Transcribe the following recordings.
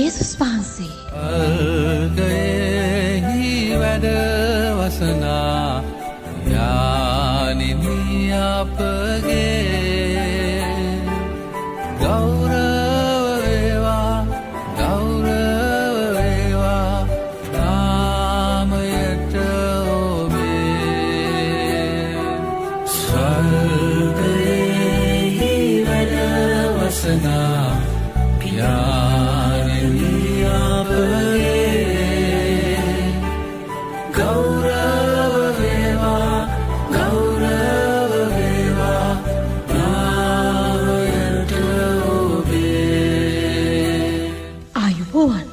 යේසුස් වහන්සේ අල්ගයෙහි වැඩ වසනා යානිනි අපගේ ගෞරව වේවා නාමයට ඔබේ ස්වර්ගයෙහි වැඩ වසනා යානිනි අපගේ ගෞරව වේවා නාමයට ඔබේ. ආයුබෝවන්.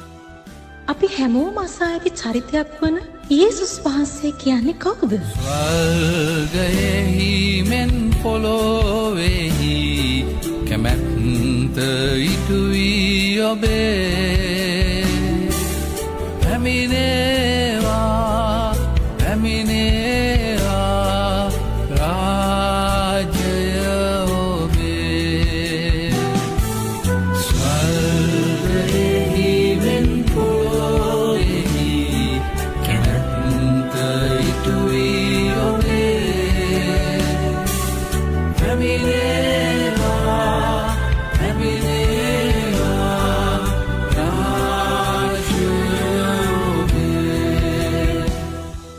අපි හැමෝම අසා ඇති චරිතයක් වන යේසුස් වහන්සේ කියන්නේ කවුද? ස්වර්ගයෙහි මෙන් පොළොවෙහි කැමැත්ත ඉටුවී ඔබේ පැමිණේවා රාජ්‍යය ඔබේ ස්වර්ගයෙහි මෙන් පොළොවෙහි කැමැත්ත ඉටුවී ඔබේ පැමිණේවා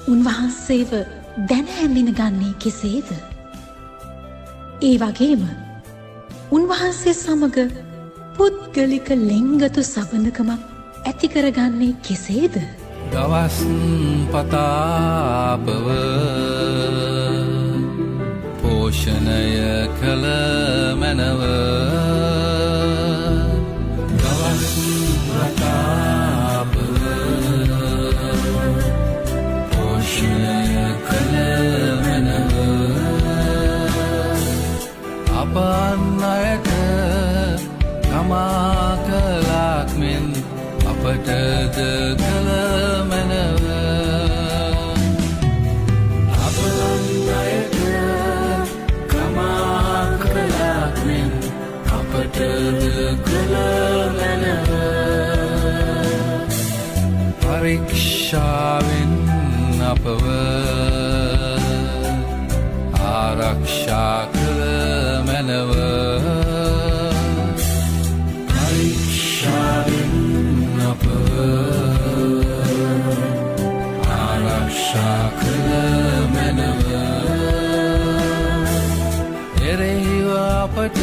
උන්වහන්සේව දැන හැඳින ගන්නේ කෙසේද? ඒ වගේම උන්වහන්සේ සමග පුද්ගලික ලිංගතු සබඳකමක් ඇති කරගන්නේ කෙසේද? දවස් පතාපව පෝෂණය කළ මැනව දවස් පතාපව පෝෂණය කළ මැනව අපන් අයට තමා කලාක් මෙන් අපටද කළ මැනව අපන් අයට තමා කලාක් මෙන් අපටද කළ මැනව පරීක්ෂාවෙන් අපව ආරක්ෂා කළ මැනව පරීක්ෂාවෙන් අපව ආරක්ෂා කළ මැනව එරෙහිව අපට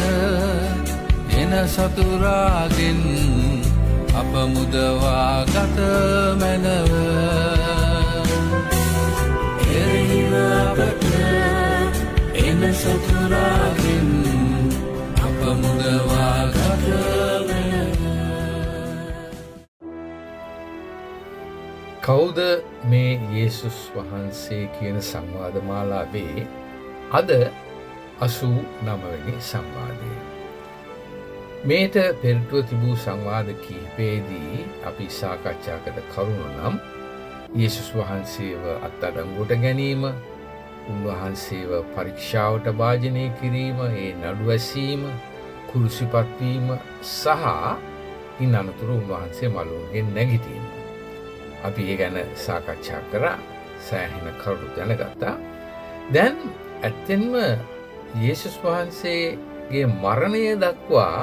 එන සතුරාගෙන් අප මුදවා ගත මැනව එරෙහිව අපට එන සතුරාගෙන් අප මුදවා ගත මැනව. කවුද මේ යේසුස් වහන්සේ කියන සංවාද මාලාවේ අද 89 වෙනි සංවාදය. මේට පෙරටුව තිබූ සංවාද කිහිපයේදී අපි සාකච්ඡා කළ කරුණු නම් යේසුස් වහන්සේව අත්අඩංගුවට ගැනීම, උන්වහන්සේව පරීක්ෂාවට භාජනය කිරීම, ඒ නඩු ඇසීම, කුරුසිපත් වීම සහ ඉන් අනතුරු උන්වහන්සේ මළුන්ගෙන් නැගිටීම. අපි ඒ ගැන සාකච්ඡා කරා, සෑහෙන කරුණු දැනගත්තා. දැන් ඇත්තෙන්ම යේසුස් වහන්සේගේ මරණය දක්වා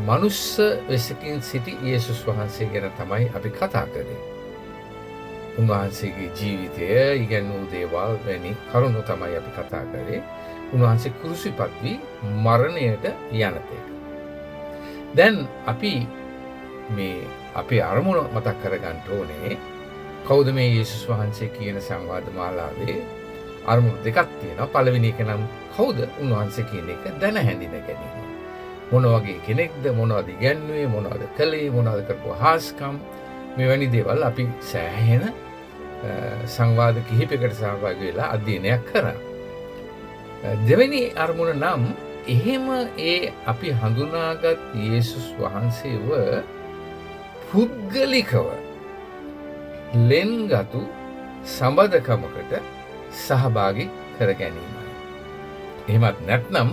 මනුස්ස වෙසකින් සිටි යේසුස් වහන්සේ ගැන තමයි අපි කතා කරේ. උන්වහන්සේගේ ජීවිතය, ඉගැන්වූ දේවල් වැනි කරුණු තමයි අපි කතා කරේ. උන්වහන්සේ කුරුසිපත් වී මරණයට යන තෙක්. දැන් අපි මේ අපේ අරමුණ මතක් කරගන්න ඕනේ. කවුද මේ යේසුස් වහන්සේ කියන සංවාද මාලාවේ අරමුණු දෙකක් තියෙනවා. පළවෙනි එක නම් කවුද උන්වහන්සේ කියන එක දැන හැඳින ගැනීම. මොන වගේ කෙනෙක්ද, මොනවද ඉගැන්වුවේ, මොනවද කළේ, මොනවද කරපු හාස්කම්, මෙවැනි දේවල් අපි සෑහෙන සංවාද කිහිපයකට සහභාගී වෙලා අධ්‍යයනයක් කරා. දෙවෙනි අරමුණ නම් එහෙම ඒ අපි හඳුනාගත් යේසුස් වහන්සේව පුද්ගලිකව ලෙන්ගතු සම්බන්ධකමකට සහභාගී කර ගැනීමයි. එහෙමත් නැත්නම්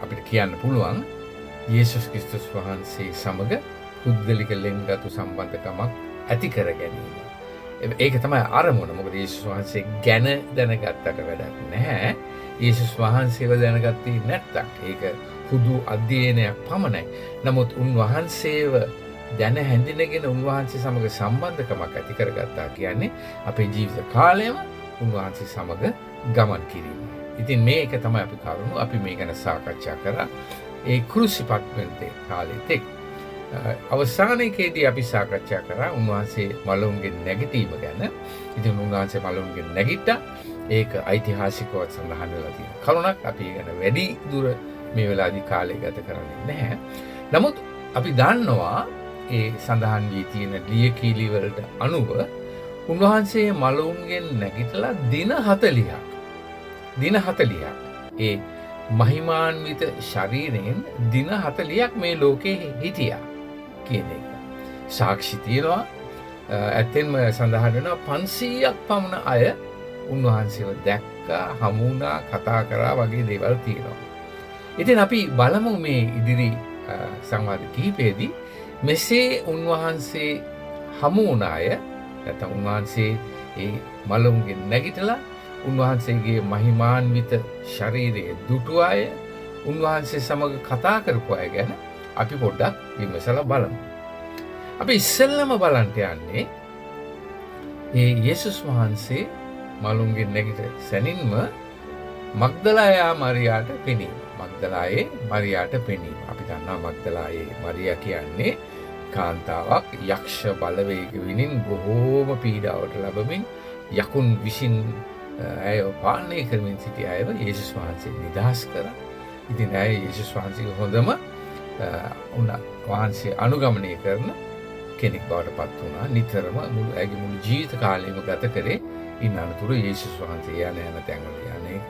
අපිට කියන්න පුළුවන් යේසුස් ක්‍රිස්තුස් වහන්සේ සමග පුද්ගලික ලෙන්ගතු සම්බන්ධකමක් ඇති කර ගැනීම. ඒක තමයි අරමුණ. මොකද යේසුස් වහන්සේ ගැන දැනගත්තට වැඩක් නැහැ. යේසුස් වහන්සේව දැනගත්තේ නැත්තම් ඒක හුදු අධ්‍යයනයක් පමණයි. නමුත් උන්වහන්සේව දැන හැඳිනගෙන උන්වහන්සේ සමග සම්බන්ධකමක් ඇති කරගත්තා කියන්නේ අපේ ජීවිත කාලයම උන්වහන්සේ සමග ගමන් කිරීම. ඉතින් මේක තමයි අපි කරුණු අපි මේ ගැන සාකච්ඡා කරා ඒ ක්‍රුසිපත්වෙන්තේ කාලෙත් එක්. අවසානයේදී අපි සාකච්ඡා කරා උන්වහන්සේ මලවුන්ගෙන් නැගිටීම ගැන. ඉතින් උන්වහන්සේ මලවුන්ගෙන් නැගිට්ටා. ඒක ඓතිහාසිකව සඳහන් වෙලා තියෙන කරුණක්. අපි ඒ ගැන වැඩි දුර මේ වෙලාවේදී කාලය ගත කරන්නේ නැහැ. නමුත් අපි දන්නවා ඒ සඳහන් වී තියෙන ලියකියලි වලට අනුව උන්වහන්සේ මලවුන්ගෙන් නැගිටලා දින 40ක් ඒ මහිමාන්විත ශරීරයෙන් දින 40ක් මේ ලෝකේ හිටියා කියන එක සාක්ෂි තියෙනවා. ඇත්තෙන්ම සඳහන් වෙනවා 500ක් පමණ අය උන්වහන්සේව දැක්කා, හමු වුණා, කතා කරා වගේ දේවල් තියෙනවා. ඉතින් අපි බලමු මේ ඉදිරි සංවාද කිහිපෙදී මෙසේ උන්වහන්සේ හමු වුණ අය නැත්නම් උන්වහන්සේ ඒ මලවුන්ගෙන් නැගිටලා උන්වහන්සේගේ මහිමාන්විත ශරීරයේ දුටු අය උන්වහන්සේ සමග කතා කරපු අය ගැන අපි පොඩ්ඩක් විමසලා බලමු. අපි ඉස්සෙල්ලම බලන්න යන්නේ මේ යේසුස් වහන්සේ මලවුන්ගෙන් නැගිට සැනින්ම මග්දලායා මරියාට පෙනීම. මග්දලායේ මරියාට පෙනීම. අපි දන්නවා මග්දලායේ මරියා කියන්නේ කාන්තාවක් යක්ෂ බලවේග විනින් බොහෝම පීඩාවට ලැබමින් යකුන් විසින් ඇය පාලනය කරමින් සිටි අයව යේසුස් වහන්සේ නිදහස් කරා. ඉතින් ඇය යේසුස් වහන්සේගේ හොඳම වහන්සේ අනුගමනය කරන කෙනෙක් බවට පත් වුණා. නිතරම ඇගේ මුළු ජීවිත කාලයම ගත කරේ ඉන්න අනතුරු යේසුස් වහන්සේ යන තැන්වල යන එක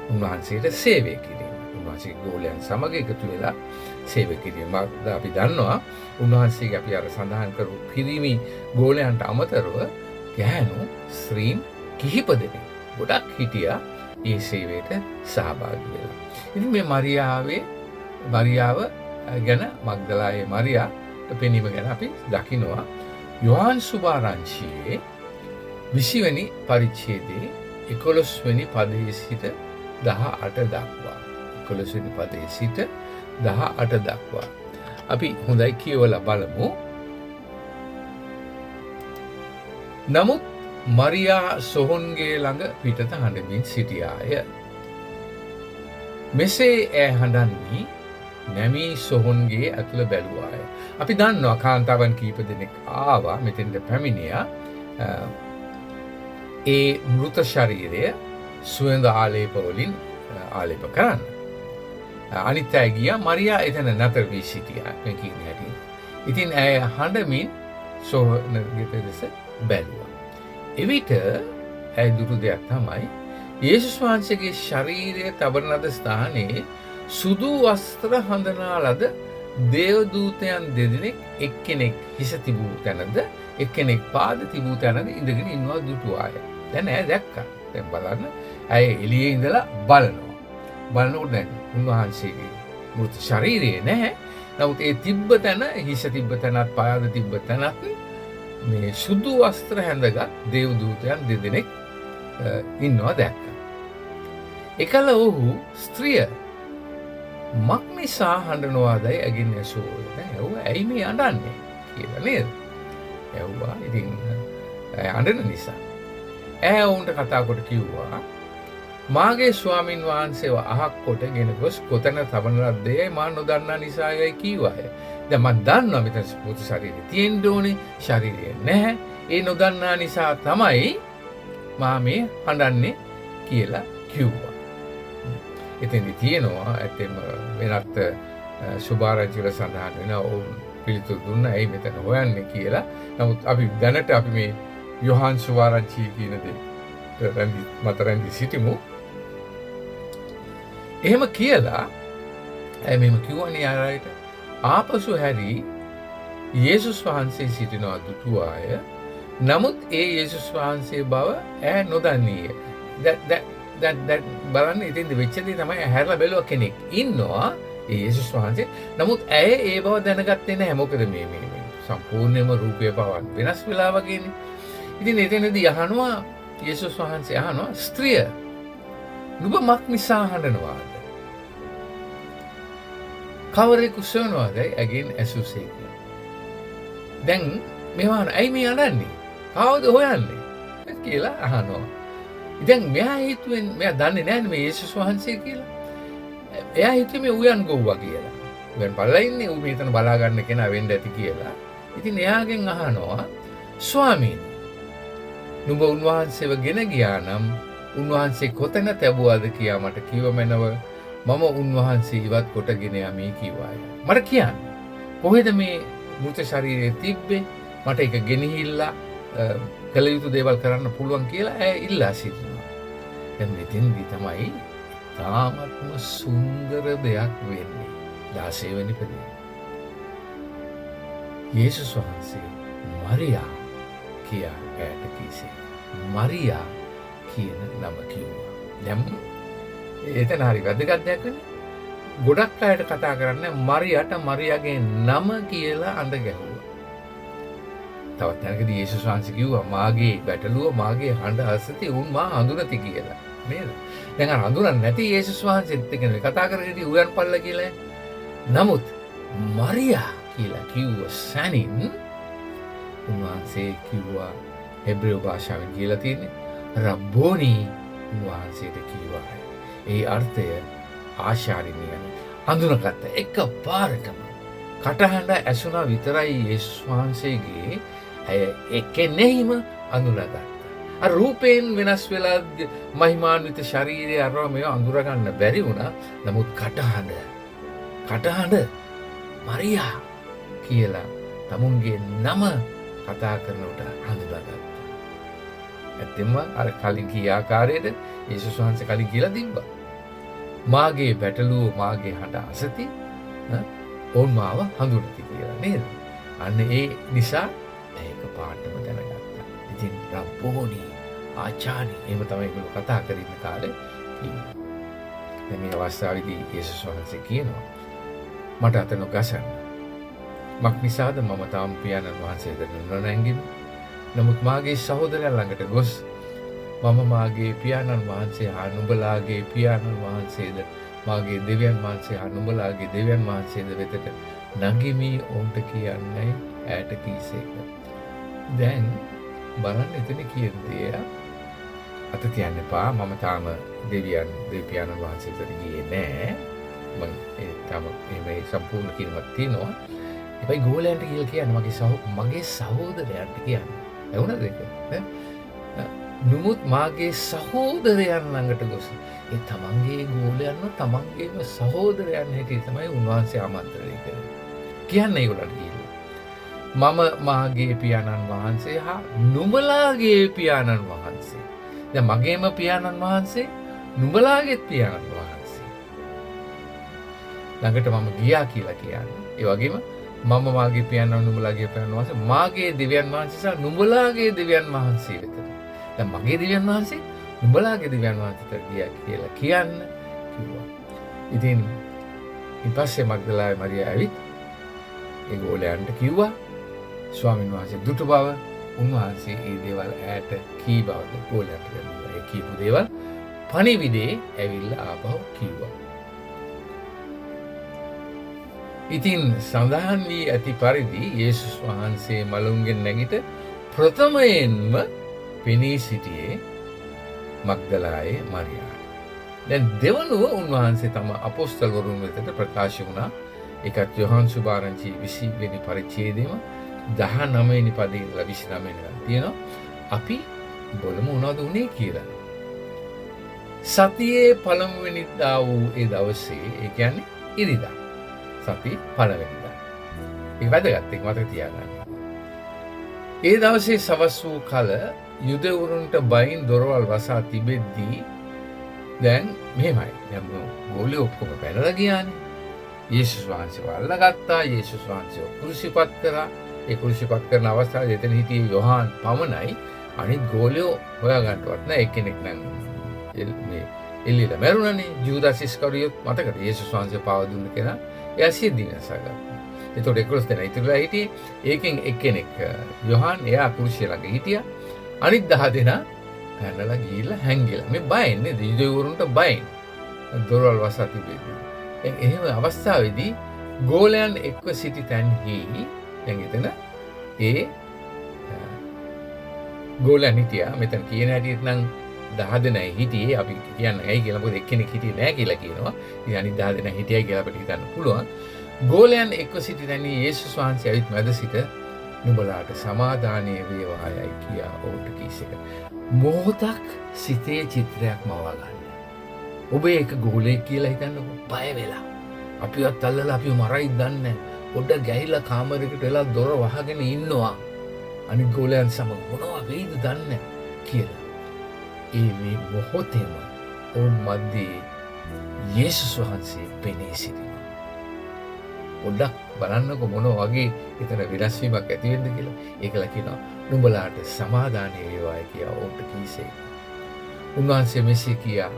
උන්වහන්සේට සේවය කිරීම. උන්වහන්සේගේ ගෝලයන් සමග එකතු වෙලා සේවය කිරීම. අපි දන්නවා උන්වහන්සේගේ අපි අර සඳහන් කරපු පිරිමි ගෝලයන්ට අමතරව ගැහැණු ස්ත්‍රීන් කිහිප දෙනෙක් ගොඩක් හිටියා ඒ සේවයට සහභාගී වෙලා. ඉතින් මේ මරියාව ගැන මග්දලායේ මරියා පෙනීම ගැන අපි දකිනවා යෝහන් සුභාරංචියේ 20 වෙනි පරිච්ඡේදයේ 11 වෙනි පදයේ සිට 18 දක්වා. 11 වෙනි පදයේ සිට 18 දක්වා. අපි හොඳයි කියවලා බලමු. නමුත් මරියා සොහොන්ගේ ළඟ පිටත හඬමින් සිටියාය. මෙසේ ඈ හඬන්නේ නැමී සොහොන්ගේ ඇතුළ බැලුවාය. අපි දන්නවා කාන්තාවන් කීප දෙනෙක් ආවා මෙතෙන්ට පැමිණියා ඒ මෘත ශරීරය සුවඳ ආලේප වලින් ආලේප කරන්න. අනිත් අය ගියා මරියා එතන නතර වී සිටියා මේ කියන හැටි. ඉතින් ඇය හඬමින් සොහොන්ගේ පෙදෙස බැලුවා. එවිට ඇය දුටු දෙයක් තමයි යේසුස් වහන්සේගේ ශරීරය තබන ලද ස්ථානයේ සුදු වස්ත්‍ර හඳනා ලද දේවදූතයන් දෙදෙනෙක් එක්කෙනෙක් හිස තිබූ තැනද එක්කෙනෙක් පාද තිබූ තැනද ඉඳගෙන ඉන්නවා දුටු අය. දැන් ඇය දැක්කා. දැන් බලන්න ඇය එළියේ ඉඳලා බලනවා. බලනකොට දැන් උන්වහන්සේගේ මෘත ශරීරය නැහැ. නමුත් ඒ තිබ්බ තැන හිස තිබ්බ තැනත් පාද තිබ්බ තැනත් මේ සුදු වස්ත්‍ර හැඳගත් දේවදූතයන් දෙදෙනෙක් ඉන්නවා දැක්කා. එකල ඔහු ස්ත්‍රිය මක් නිසා හඬනවාදයි ඇගින් ඇසුවෝ. ඇහුවා ඇයි මේ අඬන්නේ කියලා නේද? ඇහුවා ඉතින් අඬන නිසා. ඇය ඔවුන්ට කතා කොට කිව්වා මාගේ ස්වාමින් වහන්සේව අහක් කොටගෙන ගොස් කොතන තබන ලද්දේ මා නොදන්නා නිසායි කීවාය. දැන් මම දන්නවා මෙතන පුතු ශරීරය තියෙන්න ඕනේ, ශරීරය නැහැ. ඒ නොදන්නා නිසා තමයි මා මේ හඬන්නේ කියලා කිව්වා. එතෙන්දි තියෙනවා ඇත්තෙම වෙනත් සුභාරංචිවල සඳහන් වෙනවා ඔවුන් පිළිතුරු දුන්නා ඇයි මෙතන හොයන්නේ කියලා. නමුත් අපි දැනට අපි මේ යෝහන් සුභාරංචිය කියන දේ මතරන්දි සිටිමු. එහෙම කියලා ඇයි මෙහෙම කිව්වනේ ආරයට ආපසු හැරි යේසුස් වහන්සේ සිටිනවා දුටු අය. නමුත් ඒ යේසුස් වහන්සේ බව ඈ නොදන්නේය. දැන් බලන්න ඉතින්ද වෙච්ච දේ තමයි හැරලා බැලුවා කෙනෙක් ඉන්නවා. ඒ යේසුස් වහන්සේ. නමුත් ඇය ඒ බව දැනගත්තේ නැහැ. මොකද මේ සම්පූර්ණයෙන්ම රූපය පවන් වෙනස් වෙලා වගේනේ. ඉතින් එතනදී අහනවා යේසුස් වහන්සේ අහනවා ස්ත්‍රිය නුඹ මක් නිසා හඬනවාද? කවරෙකු සොයනවාදයි ඇගෙන් ඇසුසේක. දැන් මේවා ඇයි මේ අඬන්නේ? කවුද හොයන්නේ? කියලා අහනවා. දැන් මෙයා හිතුවෙන් මෙයා දන්නේ නැහැ මේ යේසුස් වහන්සේ කියලා. එයා හිතුවේ මේ උයන් ගොව්වා කියලා. උයන් පල්ලා ඉන්නේ ඌ මෙතන බලා ගන්න කෙනා වෙන්න ඇති කියලා. ඉතින් එයාගෙන් අහනවා ස්වාමීනි නුඹ උන්වහන්සේව ගෙන ගියා නම් උන්වහන්සේ කොතන තැබුවාද කියා මට කිව මැනව. මම උන්වහන්සේ ඉවත් කොටගෙන යමි කිව්වාය. මට කියන්න කොහෙද මේ මෘත ශරීරය තිබ්බේ? මට ඒක ගෙනහිල්ලා කළ යුතු දේවල් කරන්න පුළුවන් කියලා ඇය ඉල්ලා සිටිනවා. දැන් මෙතෙන්දී තමයි තාමත්ම සුන්දර දෙයක් වෙන්නේ. 16 වෙනි පදේ. යේසුස් වහන්සේ මරියා කියා ඇයට කීසේ. මරියා කියන නම කිව්වා. දැන් එතන හරි වැදගත් දෙයක් වෙන්නේ. ගොඩක් අයට කතා කරන්නේ මරියාට මරියාගේ නම කියලා අඬ ගැහුවා. තවත් තැනකදී යේසුස් වහන්සේ කිව්වා මාගේ බැටළුව මාගේ හඬ අසති උන් මා හඳුනති කියලා. නේද? දැන් අර හඳුනන්නේ නැති යේසුස් වහන්සේත් එක්ක කතා කරගෙන උයන් පල්ල කියලා. නමුත් මරියා කියලා කිව්ව සැනින් උන්වහන්සේ කිව්වා හෙබ්‍රේය භාෂාවෙන් කියලා තියෙන්නේ රබ්බෝනි උන්වහන්සේට කිව්වා. ඒ අර්ථය ආශාරිනිය හඳුනගත්ත එක පාරටම කටහඬ ඇසුණා විතරයි යේසුස් වහන්සේගේ ඇය එකෙනෙහිම අඳුනගත්තා. අර රූපයෙන් වෙනස් වෙලා මහිමාන්විත ශරීරය අරව මේව අඳුර ගන්න බැරි වුණා. නමුත් කටහඬ මරියා කියලා තමුන්ගේ නම කතා කරනකොට හඳුනාගත්තා. ඇත්තෙන්ම අර කලින් කී ආකාරයට යේසුස් වහන්සේ කලින් කියලා තිබ්බා. මාගේ බැටළුව මාගේ හඬ අසති ඔවුන් මාව හඳුනති කියලා නේද? අන්න ඒ නිසා ඒක පාඩම දැනගත්තා. ඉතින් රබ්බෝනි ආචාර්ය එහෙම තමයි ඒගොල්ලෝ කතා කරගෙන කාලේ කිව්වා. දැන් මේ අවස්ථාවේදී යේසුස් වහන්සේ කියනවා මට අත නොගසන්න. මක් නිසාද මම තාම පියාණන් වහන්සේට නොනැංගින්නේ? නමුත් මාගේ සහෝදරයන් ළඟට ගොස් මම මාගේ පියාණන් වහන්සේ හා නුඹලාගේ පියාණන් වහන්සේද මාගේ දෙවියන් වහන්සේ හා නුඹලාගේ දෙවියන් වහන්සේද වෙතට නගිමි ඔවුන්ට කියන්නේ ඈට කීසේක. දැන් බලන්න එතන කියන දේ අත තියන්න එපා. මම තාම දෙවියන් වහන්සේට ගියේ නෑ. මම ඒ තාම මේ සම්පූර්ණ කිරීමක් තියෙනවා. හැබැයි ගෝලයන්ට කියලා කියන්නේ මගේ සහෝදරයන්ට කියන්නේ. එවුණද ඒක? නමුත් මාගේ සහෝදරයන් ළඟට ගොස් ඒ තමන්ගේ ගෝලයන්ව තමන්ගේම සහෝදරයන් හැටියට තමයි උන්වහන්සේ ආමන්ත්‍රණය කරන්නේ. කියන්නේ ඒගොල්ලන්ට කියලා. මම මාගේ පියාණන් වහන්සේ හා නුඹලාගේ පියාණන් වහන්සේ. දැන් මගේම පියාණන් වහන්සේ නුඹලාගේත් පියාණන් වහන්සේ. ළඟට මම ගියා කියලා කියන්නේ. ඒ වගේම මම මාගේ පියාණන් නුඹලාගේ පියාණන් වහන්සේ මාගේ දෙවියන් වහන්සේ සහ නුඹලාගේ දෙවියන් වහන්සේ වෙතට. දැන් මගේ දෙවියන් වහන්සේ නුඹලාගේ දෙවියන් වහන්සේට ගියා කියලා කියන්න කිව්වා. ඉතින් ඊපස්සේ මග්දලාවේ මරියා ඇවිත් ඒ ගෝලයන්ට කිව්වා ස්වාමීන් වහන්සේ දුටු බව. උන්වහන්සේ ඒ දේවල් ඈට කී බවද ගෝලයන්ට කියනවා. ඒ කියපු දේවල් පණිවිඩේ ඇවිල්ලා ආපහු කිව්වා. ඉතින් සඳහන් වී ඇති පරිදි යේසුස් වහන්සේ මලුන්ගෙන් නැගිට ප්‍රථමයෙන්ම පෙනී සිටියේ මග්දලායේ මරියාට. දැන් දෙවනුව උන්වහන්සේ තම අපොස්තලවරුන් වෙතට ප්‍රකාශ වුණා. ඒකත් යොහන් සුභාරංචි 20 වෙනි පරිච්ඡේදයේම 19 වෙනි පදේ ඉඳලා 29 වෙනිකන් තියෙනවා. අපි බලමු මොනවද උනේ කියලා. සතියේ පළමුවෙනිදා වූ ඒ දවසේ, ඒ කියන්නේ ඉරිදා. සති පළවෙනිදා. ඒක වැදගත් එක මතක තියාගන්න. ඒ දවසේ සවස් වූ කල යුදෙවරුන්ට බයින් දොරවල් වසා තිබෙද්දී දැන් මෙහෙමයි. දැන් ගෝලිය ඔක්කොම පැනලා ගියානේ. යේසුස් වහන්සේව අල්ලගත්තා. යේසුස් වහන්සේව කුරුසිපත් කරා. ඒ කුරුසිපත් කරන අවස්ථාවේ එතන හිටියේ යොහාන් පමණයි. අනිත් ගෝලියෝ හොයාගන්නවත් නෑ. එක්කෙනෙක් නම් මේ එල්ලිලා මැරුණනේ. ජූදාස් ඉස්කරියොත් මතකද? යේසුස් වහන්සේ පාව දුන්න කෙනා. එයා සියදිවි නැසගත්තා. ඒතකොට 11 දෙනා ඉතුරුලා හිටියේ. ඒකෙන් එක්කෙනෙක් යොහන් එයා කුරුසිය ළඟ හිටියා. අනිත් 10 දෙනා පැනලා ගිහිල්ලා හැංගිලා. මේ බයෙන් නේද? යුදෙවරුන්ට බයෙන්. දොරවල් වසා තිබෙන්නේ. දැන් එහෙම අවස්ථාවේදී ගෝලයන් එක්ව සිටි තැන්හි දැන් එතන ඒ ගෝලයන් හිටියා. මෙතන කියන හැටියට නම් 10 දෙනයි හිටියේ. අපි කියන්නේ ඇයි කියලා මොකද එක්කෙනෙක් හිටියේ නැහැ කියලා කියනවා. ඉතින් අනිත් 10 දෙනා හිටියයි කියලා අපිට හිතන්න පුළුවන්. ගෝලයන් එක්ව සිටි තැන්හි යේසුස් වහන්සේ ඇවිත් මැද සිට නුඹලාට සමාදානය වේවායයි කියා ඔවුන්ට කීසේක. මොහොතක් සිතේ චිත්‍රයක් මවා ගන්න. ඔබ ඒක ගෝලයෙක් කියලා හිතන්නකො. බය වෙලා. අපිවත් අල්ලලා අපිව මරයිද දන්නේ නැහැ. පොඩ්ඩක් ගෑහිලා කාමරයකට වෙලා දොර වහගෙන ඉන්නවා. අනිත් ගෝලයන් සමග මොනවා වෙයිද දන්නේ කියලා. මේ මොහොතේම ඔවුන් මැද්දේ යේසුස් වහන්සේ පෙනී සිටිනවා. පොඩ්ඩක් බලන්නකො මොන වගේ එතන වෙනස් වීමක් ඇති වෙන්න කියලා. ඒකලා කියනවා නුඹලාට සමාදානය වේවායි කියලා ඔවුන්ට කීසේක. උන්වහන්සේ මෙසේ කියා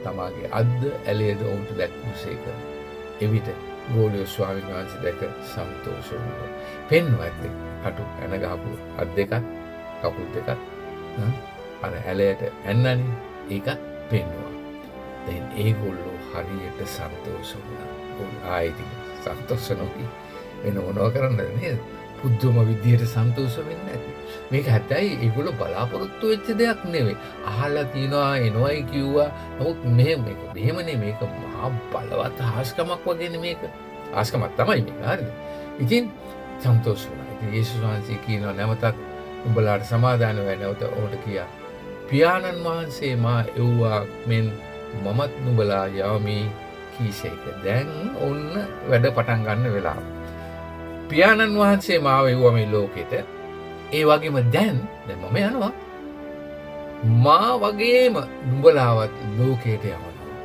තමාගේ අද්ද ඇලේද ඔවුන්ට දැක්වූසේක. එවිට ගෝලිය ස්වාමීන් වහන්සේ දැක සන්තෝෂ වුණා. පෙන්වද්ද කටු ඇන ගහපු අත් දෙකක් කකුල් දෙකක් අර ඇලයට ඇන්නනේ ඒකත් පෙන්වුවා. දැන් ඒගොල්ලෝ හරියට සන්තෝෂ වුණා. ආයිති සන්තෝෂ නොකි වෙන මොනවා කරන්නද නේද? පුදුම විදියට සන්තෝෂ වෙන්නේ නැති. මේක හැබැයි ඒගොල්ලෝ බලාපොරොත්තු වෙච්ච දෙයක් නෙවෙයි. අහලා තියනවා එනවයි කිව්වා. නමුත් මෙහෙමනේ මේක මහා බලවත් හාස්කමක් වගේනේ මේක. හාස්කමක් තමයි මේක. හරිද? ඉතින් සන්තෝෂ වුණා. ඉතින් යේසුස් වහන්සේ කියනවා නැවතත් උඹලාට සමාදාන වෙන්න නැවත ඔහුට කියා. පියාණන් වහන්සේ මා එව්වා මෙන් මමත් නුඹලා යවමි කීසේක. දැන් ඔන්න වැඩ පටන් ගන්න වෙලාව. පියාණන් වහන්සේ මාව එව්වා මේ ලෝකෙට. ඒ වගේම දැන් මම යනවා. මා වගේම නුඹලාවත් ලෝකයට යවනවා.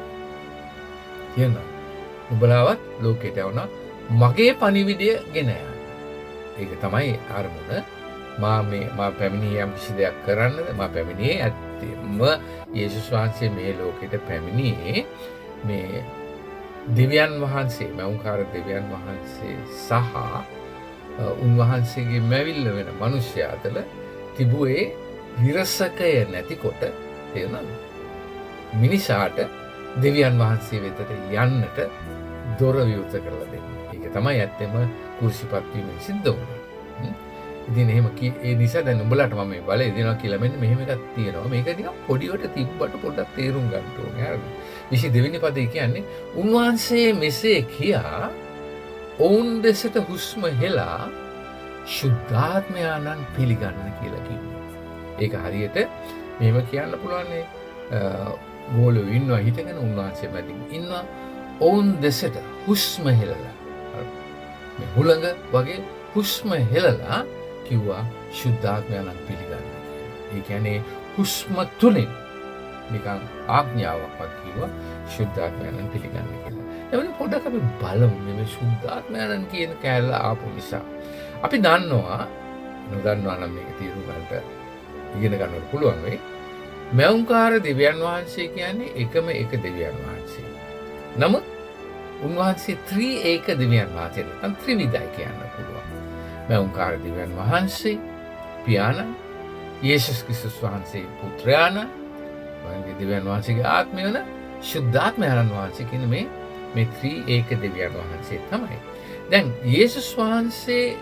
කියනවා. නුඹලාවත් ලෝකයට යවනවා. මගේ පණිවිඩය ගෙන යන්න. ඒක තමයි අරමුණ. මා පැමිණියේ යම් කිසි දෙයක් කරන්නද? මා පැමිණියේ ඇත්තම යේසුස් වහන්සේ මේ ලෝකෙට පැමිණියේ මේ දෙවියන් වහන්සේ, මෞංකාර දෙවියන් වහන්සේ සහ උන්වහන්සේගේ මැවිල්ල වෙන මිනිස්යා අතර තිබුවේ විරසකය නැතිකොට තේරුණාද? මිනිසාට දෙවියන් වහන්සේ වෙතට යන්නට දොර විවෘත කරලා දෙන්නේ. ඒක තමයි ඇත්තම කුරුසිපත් වීමෙන් සිද්ධ වුනේ. ඉතින් එහෙම ඒ නිසා දැන් උඹලාට මම මේ බලය දෙනවා කියලා මෙන්න මෙහෙම එකක් තියෙනවා. මේක නිකන් පොඩිවට තිබ්බට පොඩ්ඩක් තේරුම් ගන්න ඕනේ. හරිද? 22 වෙනි පදේ කියන්නේ උන්වහන්සේ මෙසේ කියා ඔවුන් දෙසට හුස්ම හෙලා ශුද්ධාත්මයාණන් පිළිගන්න කියලා කිව්වා. ඒක හරියට මෙහෙම කියන්න පුළුවන් නේ. ගෝලෝ ඉන්නවා හිතගෙන උන්වහන්සේ මැදින් ඉන්නවා. ඔවුන් දෙසට හුස්ම හෙලලා මේ හුළඟ වගේ හුස්ම හෙලලා කිව්වා ශුද්ධාත්මයාණන් පිළිගන්න කියලා. ඒ කියන්නේ හුස්ම තුලින් නිකන් ආඥාවක් කිව්වා ශුද්ධාත්මයාණන් පිළිගන්න කියලා. එවන පොඩ්ඩක් අපි බලමු මේ ශුද්ධාත්මයාණන් කියන කැලල ආපු නිසා. අපි දන්නවා නොදන්නවා නම් මේක තීරු ගන්නට ඉගෙන ගන්නට පුළුවන් වෙයි. මෞංකාර දෙවියන් වහන්සේ කියන්නේ එකම එක දෙවියන් වහන්සේ. නමුත් උන්වහන්සේ ත්‍රිඑක දෙවියන් වහන්සේ නැත්නම් ත්‍රිවිධයි කියන්න පුළුවන්. මෞංකාර දෙවියන් වහන්සේ පියාණන්, යේසුස් ක්‍රිස්තුස් වහන්සේ පුත්‍රයාණන්, වහන්සේ දෙවියන් වහන්සේගේ ආත්මය වන ශුද්ධාත්මයන් වහන්සේ කියන මේ ත්‍රිඑක දෙවියන් වහන්සේ තමයි. දැන් යේසුස් වහන්සේ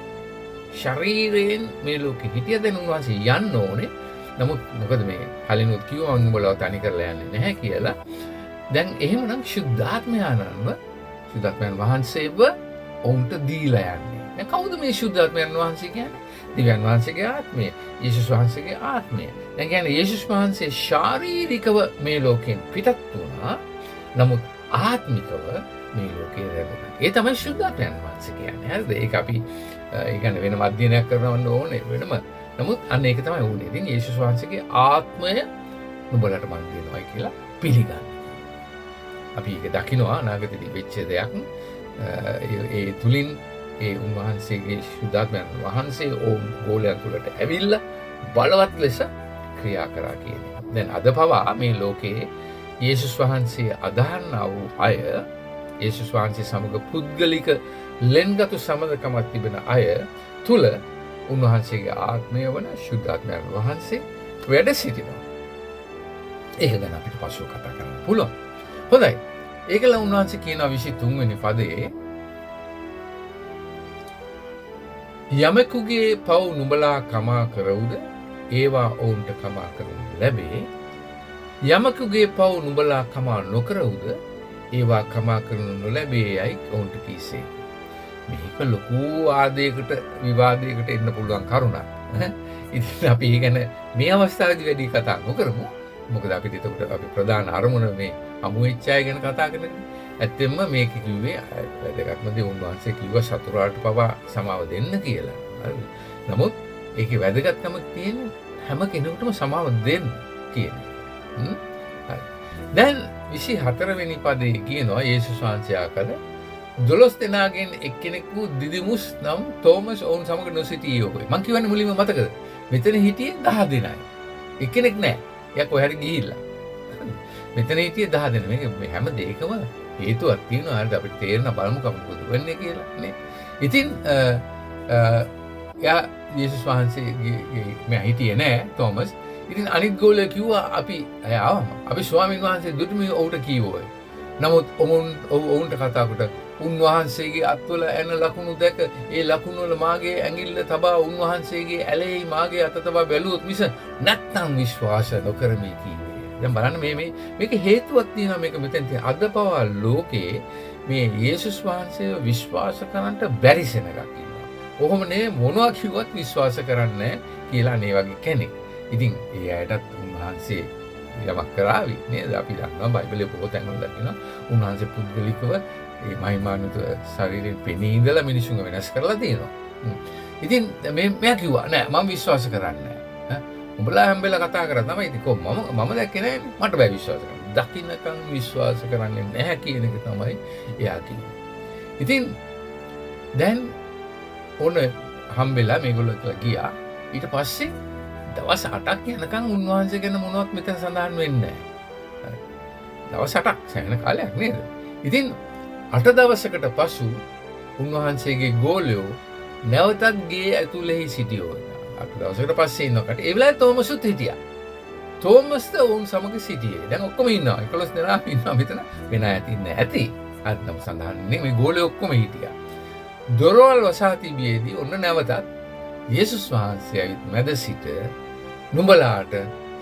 ශරීරයෙන් මේ ලෝකෙ හිටිය දැන් උන්වහන්සේ යන්න ඕනේ. නමුත් මොකද මේ කලිනුත් කිව්වා උන්වලව තනි කරලා යන්නේ නැහැ කියලා. දැන් එහෙමනම් ශුද්ධාත්මයන් වහන්සේව ඔවුන්ට දීලා යන්නේ. දැන් කවුද මේ ශුද්ධාත්මයන් වහන්සේ කියන්නේ? දෙවියන් වහන්සේගේ ආත්මය, යේසුස් වහන්සේගේ ආත්මය. දැන් කියන්නේ යේසුස් වහන්සේ ශාරීරිකව මේ ලෝකෙන් පිටත් වුණා. නමුත් ආත්මිකව මේ ලෝකේ රැඳුණා. ඒ තමයි ශුද්ධාත්මයන් වහන්සේ කියන්නේ. හරිද? ඒක අපි ඒ කියන්නේ වෙනම අධ්‍යයනයක් කරනවන්න ඕනේ වෙනම. නමුත් අන්න ඒක තමයි ඕනේ. ඉතින් යේසුස් වහන්සේගේ ආත්මය නුඹලට මන් දෙනවායි කියලා පිළිගන්න. අපි ඒක දකිනවා අනාගතයේදී වෙච්ච දෙයක්. ඒ තුලින් ඒ උන්වහන්සේගේ ශුද්ධාත්මයන් වහන්සේ ඕම් ගෝලයන් තුළට ඇවිල්ලා බලවත් ලෙස ක්‍රියා කරා කියන්නේ. දැන් අද පවා මේ ලෝකේ යේසුස් වහන්සේ අදහන්නා වූ අය, යේසුස් වහන්සේ සමග පුද්ගලික ලෙන්ගතු සම්බන්ධකමක් තිබෙන අය තුල උන්වහන්සේගේ ආත්මය වන ශුද්ධාත්මයන් වහන්සේ වැඩ සිටිනවා. ඒක ගැන අපිට පසුව කතා කරන්න පුළුවන්. හොඳයි. ඒකල උන්වහන්සේ කියනවා 23 වෙනි පදයේ යමෙකුගේ පව් නුඹලා කමා කරවුද ඒවා ඔවුන්ට කමා කරනු ලැබේ. යමෙකුගේ පව් නුඹලා කමා නොකරවුද ඒවා කමා කරනු නොලැබේ යයි ඔවුන්ට කීසේ. මේක ලොකු ආදයකට විවාදයකට එන්න පුළුවන් කරුණක්. ඉතින් අපි ඒ ගැන මේ අවස්ථාවේදී වැඩි කතා නොකරමු. මොකද අපිට එතකොට අපි ප්‍රධාන අරමුණ මේ හමු වෙච්ච අය ගැන කතා කරන්නේ. ඇත්තෙන්ම මේක කිව්වේ වැදගත්ම දේ උන්වහන්සේ කිව්වා සතුරාට පවා සමාව දෙන්න කියලා. හරිද? නමුත් ඒකේ වැදගත්කම තියෙන්නේ හැම කෙනෙකුටම සමාව දෙන්න කියන එක. හරි. දැන් 24 වෙනි පදයේ කියනවා යේසුස් වහන්සේ ආකල 12 දෙනාගෙන් එක්කෙනෙකු දිදිමුස් නම් තෝමස් ඔවුන් සමග නොසිටියෝයි. මං කියවන්නේ මුලින්ම මතකද? මෙතන හිටියේ 10 දෙනයි. එක්කෙනෙක් නැහැ. එයා කොහේ හරි ගිහිල්ලා. මෙතන හිටියේ 10 දෙනා. මේ හැම දෙයකම හේතුවක් තියෙනවා. හරිද? අපිට තේරෙන බලමු කවුද වෙන්නේ කියලා නේ. ඉතින් යා යේසුස් වහන්සේගේ මම හිටියේ නෑ තෝමස්. ඉතින් අනිත් ගෝලයා කිව්වා අපි ආවම අපි ස්වාමීන් වහන්සේ දුටුමි ඔවුන්ට කීවෝයි. නමුත් ඔවුන්ට කතා කොට උන්වහන්සේගේ අත්වල ඇන ලකුණු දැක ඒ ලකුණු වල මාගේ ඇඟිල්ල තබා උන්වහන්සේගේ ඇලෙහි මාගේ අත තබා බැලුවොත් මිස නැත්නම් විශ්වාස නොකරමි කීවේ. දැන් බලන්න මේක හේතුවක් තියෙනවා. මේක මෙතෙන් තියෙන අද පවා ලෝකේ මේ යේසුස් වහන්සේව විශ්වාස කරන්නට බැරි සෙනගක් ඉන්නවා. කොහොම නේ මොනවා කිව්වත් විශ්වාස කරන්නේ කියලා මේ වගේ කෙනෙක්. ඉතින් ඒ අයටත් උන්වහන්සේ යමක් කරાવી නේද? අපි දන්නවා බයිබලයේ බොහෝ තැන්වල දකිනවා උන්වහන්සේ පුද්ගලිකව ඒ මහිමාන්විත ශරීරයෙන් පෙනී ඉඳලා මිනිසුන්ව වෙනස් කරලා තියෙනවා. ඉතින් මෙයා කිව්වා නෑ මම විශ්වාස කරන්නේ නෑ. උඹලා හැම්බෙලා කතා කරා තමයි. ඉතින් කොහොම මම දැක්කේ නෑනේ. මට බෑ විශ්වාස කරන්න. දකින්නකම් විශ්වාස කරන්නේ නැහැ කියන එක තමයි එයා කිව්වේ. ඉතින් දැන් ඕන හම්බෙලා මේගොල්ලෝ කියලා ගියා. ඊට පස්සේ දවස් 8ක් යනකම් උන්වහන්සේ ගැන මොනවත් මෙතන සඳහන් වෙන්නේ නැහැ. දවස් 8ක් සෑහෙන කාලයක් නේද? ඉතින් 8 දවසකට පසු උන්වහන්සේගේ ගෝලයෝ නැවතත් ගේ ඇතුළෙහි සිටියෝ. 8 දවසකට පස්සේ ඉන්නකොට ඒ වෙලාවේ තෝමසුත් හිටියා. තෝමස්ද වුන් සමග සිටියේ. දැන් ඔක්කොම ඉන්නවා. 11 දෙනා ඉන්නවා මෙතන. වෙන අය ඉන්නේ ඇති. අත්නම් සඳහන් මේ ගෝලයෝ ඔක්කොම හිටියා. දොරවල් වසා තිබියේදී ඔන්න නැවතත් යේසුස් වහන්සේ ඇවිත් මැද සිට නුඹලාට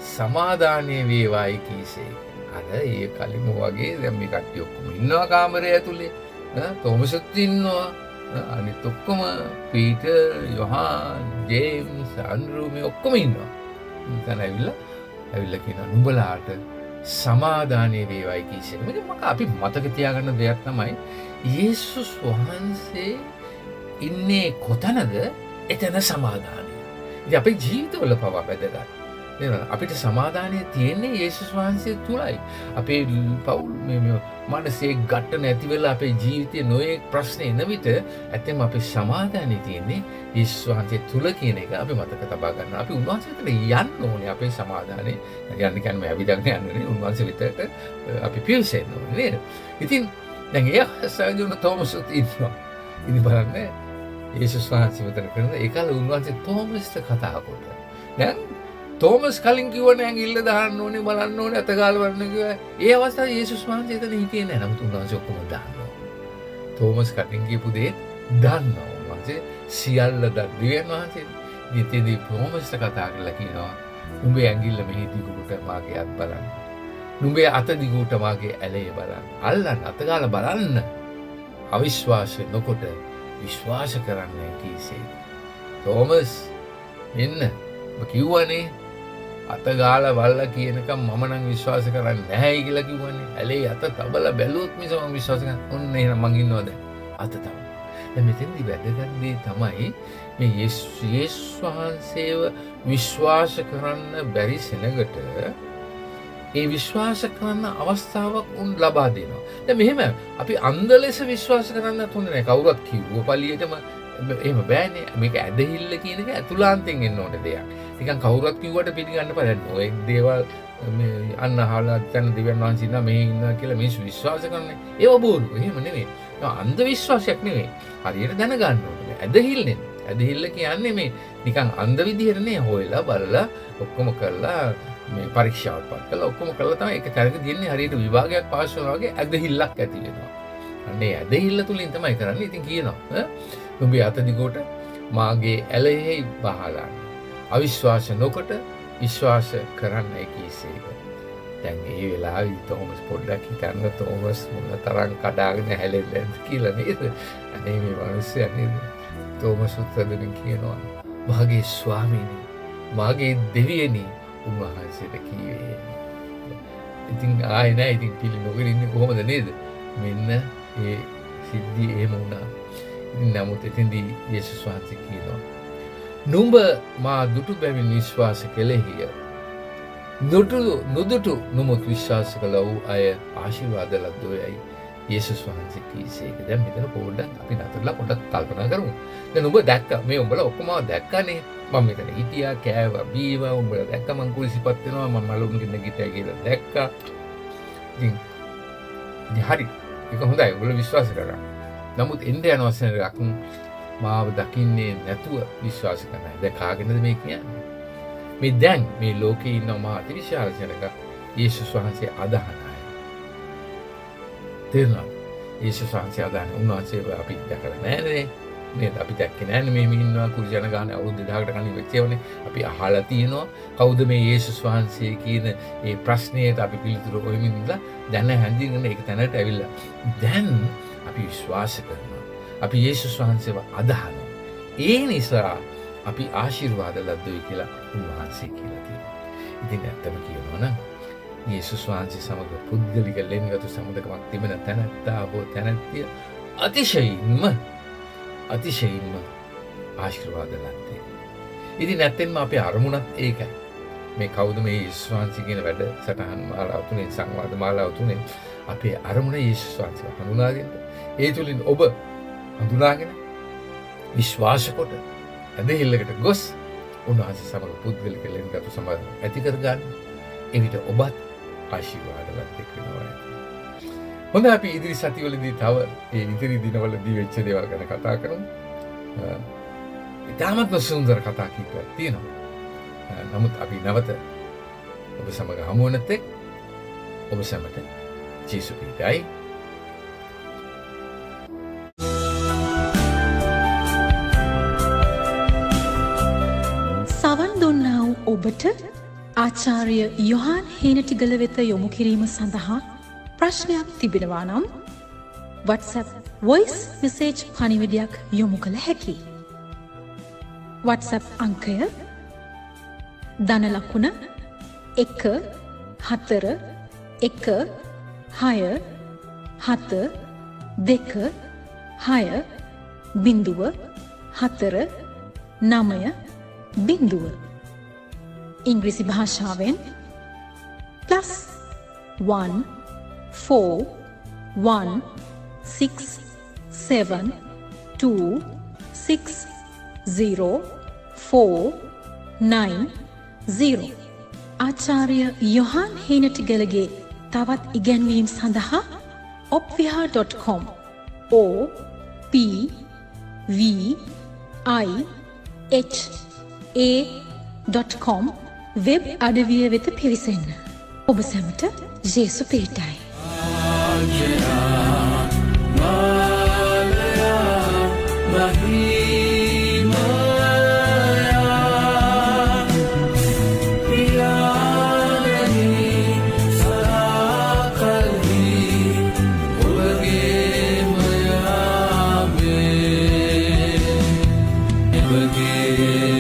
සමාදානය වේවායි කීසේ. අර ඒ කලිම වගේ දැන් මේ කට්ටිය ඔක්කොම ඉන්නවා කාමරය ඇතුලේ. තෝමසුත් ඉන්නවා. අනිත් ඔක්කොම පීටර්, යොහාන්, ජේම්ස්, ඇන්ඩ්‍රූ මේ ඔක්කොම ඉන්නවා. එතන ඇවිල්ලා කියනවා නුඹලාට සමාදානය වේවායි කීසේ. මේක අපි මතක තියාගන්න දෙයක් තමයි යේසුස් වහන්සේ ඉන්නේ කොතනද? එතන සමාදානය. ඉතින් අපේ ජීවිතවල පවා වැදගත්. නේද? අපිට සමාදානය තියෙන්නේ යේසුස් වහන්සේ තුලයි. අපේ පෞල් මේ මනසේ ගැට නැති වෙලා අපේ ජීවිතේ නොයේ ප්‍රශ්න එන විට ඇත්තම අපේ සමාදානය තියෙන්නේ යේසුස් වහන්සේ තුල කියන එක අපි මතක තබා ගන්න. අපි උන්වහන්සේට යන්න ඕනේ අපේ සමාදානය. යන්න කියන්නේ ඇවිදගෙන යන්නේ උන්වහන්සේ විතරට අපි පිවිසෙන්න ඕනේ නේද? ඉතින් දැන් ඒ සාජුන තෝමස්ත් ඉන්නවා. ඉතින් බලන්න යේසුස් වහන්සේ මෙතන කරන ඒකල උන්වහන්සේ තෝමස්ට කතා කොට. දැන් තෝමස් කලින් කිව්වනේ ඇඟිල්ල දාන්න ඕනේ බලන්න ඕනේ අතගාල වරන්න කිව්වා. ඒ අවස්ථාවේ යේසුස් වහන්සේ එතන හිටියේ නැහැ. නමුත් උන්වහන්සේ ඔක්කොම දානවා. තෝමස් කලින් කියපු දේ දන්නවා. උන්වහන්සේ සියල්ල දිව්‍යන් වහන්සේ නිතියදී තෝමස්ට කතා කරලා කියනවා උඹේ ඇඟිල්ල මෙහි දිගුට මාගේ අත් බලන්න. නුඹේ අත දිගුට මාගේ ඇලේ බලන්න. අල්ලන්න අතගාල බලන්න. අවිශ්වාසය නොකොට විශ්වාස කරන්නේ කීසේ. තෝමස් එන්න කිව්වනේ අතගාලා බලලා කියනකම් මම නම් විශ්වාස කරන්නේ නැහැ කියලා කිව්වනේ. ඇලේ අත තබලා බැලුවොත් මිස මම විශ්වාස කරන්නේ. ඔන්න එහෙනම් මං ඉන්නවද? අත තබ. දැන් මෙතෙන්දි වැදගත් දේ තමයි මේ යේසුස් වහන්සේව විශ්වාස කරන්න බැරි සෙනගට ඒ විශ්වාස කරන්න අවස්ථාවක් උන් ලබා දෙනවා. දැන් මෙහෙම අපි අන්ධ ලෙස විශ්වාස කරන්නත් හොඳ නැහැ. කවුරුත් කිව්ව පළියටම එහෙම බෑනේ. මේක ඇදහිල්ල කියන එක ඇතුළාන්තයෙන් එන්න ඕන දෙයක්. නිකන් කවුරුත් කිව්වට පිළිගන්න බෑ. ඔය දේවල් මේ අන්න අහලා දැන් දෙවියන් වහන්සේ ඉන්නවා මෙහි ඉන්නවා කියලා මිනිස්සු විශ්වාස කරන්නේ. ඒව බොරු. එහෙම නෙවෙයි. අන්ධ විශ්වාසයක් නෙවෙයි. හරියට දැනගන්න ඕනේ. ඇදහිල්ලෙන්. ඇදහිල්ල කියන්නේ මේ නිකන් අන්ධ විදිහට නේ හොයලා බලලා ඔක්කොම කරලා මේ පරීක්ෂාවක් පාස් කරලා ඔක්කොම කරලා තමයි ඒක තරක දින්නේ හරියට විභාගයක් පාස් වෙනවා වගේ ඇදහිල්ලක් ඇති වෙනවා. අනේ ඇදහිල්ල තුලින් තමයි කරන්නේ. ඉතින් කියනවා නුඹේ අත දිගට මාගේ ඇලෙහි බහලා අවිශ්වාස නොකොට විශ්වාස කරන්නයි කීසේක. දැන් මේ වෙලාවේ තෝමස් පොඩ්ඩක් හිතන්න තෝමස් මොන තරම් කඩාගෙන හැලෙන්නේ කියලා නේද? අනේ මේ මිනිස්සයා නේද? තෝමස් උත්තරෙන් කියනවා මාගේ ස්වාමීනි මාගේ දෙවියනි උන්වහන්සේට කීවේ. ඉතින් ආයෙ නෑ ඉතින් පිළි නොගෙන ඉන්නේ කොහොමද නේද? මෙන්න ඒ සිද්ධිය එහෙම වුණා. ඉතින් නමුත් එතෙන්දී යේසුස් වහන්සේ කියනවා නුඹ මා දුටු බැවින් විශ්වාස කළෙහිය. නොදුටු නොමුත් විශ්වාස කළ වූ අය ආශිර්වාද ලද්දෝයයි යේසුස් වහන්සේ කීසේක. දැන් මෙතන පොඩ්ඩක් අපි නතරලා පොඩ්ඩක් කල්පනා කරමු. දැන් ඔබ දැක්කා මේ උඹලා ඔක්කොම දැක්කානේ. මම මෙතන හිටියා කෑවා බීවා උඹලා දැක්කා මං කුලිසිපත් වෙනවා මම මලුන්ගෙන් නැගිට්ටා කියලා දැක්කා. ඉතින් හරි ඒක හොඳයි ඔයගොල්ලෝ විශ්වාස කරා. නමුත් එන්න යන වසරයක් මාව දකින්නේ නැතුව විශ්වාස කරනවා. දැන් කාගෙනද මේ කියන්නේ? මේ දැන් මේ ලෝකේ ඉන්න මා අතිවිශාල ජනක යේසුස් වහන්සේ අදහන අය. තේරුණා? යේසුස් වහන්සේ අදහන උන්වහන්සේ අපි දැකලා නැහැ නේද? අපි දැක්කේ නැහැ මේ ඉන්නවා කුරු ජන ගාන අවුරුදු 2000කට කලින් වෙච්ච ඒවානේ. අපි අහලා තියෙනවා කවුද මේ යේසුස් වහන්සේ කියන ඒ ප්‍රශ්නයට අපි පිළිතුරු හොයමින් ඉඳලා දැන හැඳින්ගෙන ඒක තැනට ඇවිල්ලා. දැන් අපි විශ්වාස කරනවා. අපි යේසුස් වහන්සේව අදහනවා. ඒ නිසා අපි ආශිර්වාද ලද්දෝයි කියලා උන්වහන්සේ කියලා තියෙනවා. ඉතින් ඇත්තම කියනවා නම් යේසුස් වහන්සේ සමග පුද්ගලික ලෙන්ගතු සම්බන්ධකමක් තිබෙන තැනැත්තා හෝ තැනැත්තිය අතිශයින්ම ආශිර්වාද ලද්දේ. ඉතින් නැත්තෙන්ම අපේ අරමුණත් ඒකයි. මේ කවුද මේ යේසුස් වහන්සේ කියන වැඩ සටහන් මාලාව තුනේ සංවාද මාලාව තුනේ අපේ අරමුණ යේසුස් වහන්සේ හඳුනාගෙන ඒ තුලින් ඔබ හඳුනාගෙන විශ්වාස කොට ඇදහිල්ලකට ගොස් උන්වහන්සේ සමග පුද්ගලික ලෙන්ගතු සම්බන්ධ ඇති කර ගන්න. එවිට ඔබත් ආශිර්වාද ලද්දෙක් වෙනවා. හොඳයි අපි ඉදිරි සතිවලදී තව මේ ඉදිරි දිනවලදී වෙච්ච දේවල් ගැන කතා කරමු. ඉතාමත්ම සුන්දර කතා කිහිපයක් තියෙනවා. නමුත් අපි නැවත ඔබ සමග හමු වන තෙක් ඔබ සැමට ජේසු පිටයි. සවන් දුන්නා වූ ඔබට ආචාර්ය යොහාන් හේනටිගල වෙත යොමු කිරීම සඳහා ප්‍රශ්නයක් තිබෙනවා නම් WhatsApp voice message පණිවිඩයක් යොමු කළ හැකි. WhatsApp අංකය ධන ලකුණ 141672649. ඉංග්‍රීසි භාෂාවෙන් +14167260490. ආචාර්ය යොහාන් හේනටිගලගේ තවත් ඉගැන්වීම් සඳහා opviha.com opviha.com වෙබ් අඩවිය වෙත පිවිසෙන්න. ඔබ සැමට ජේසු පිහිටයි. Again.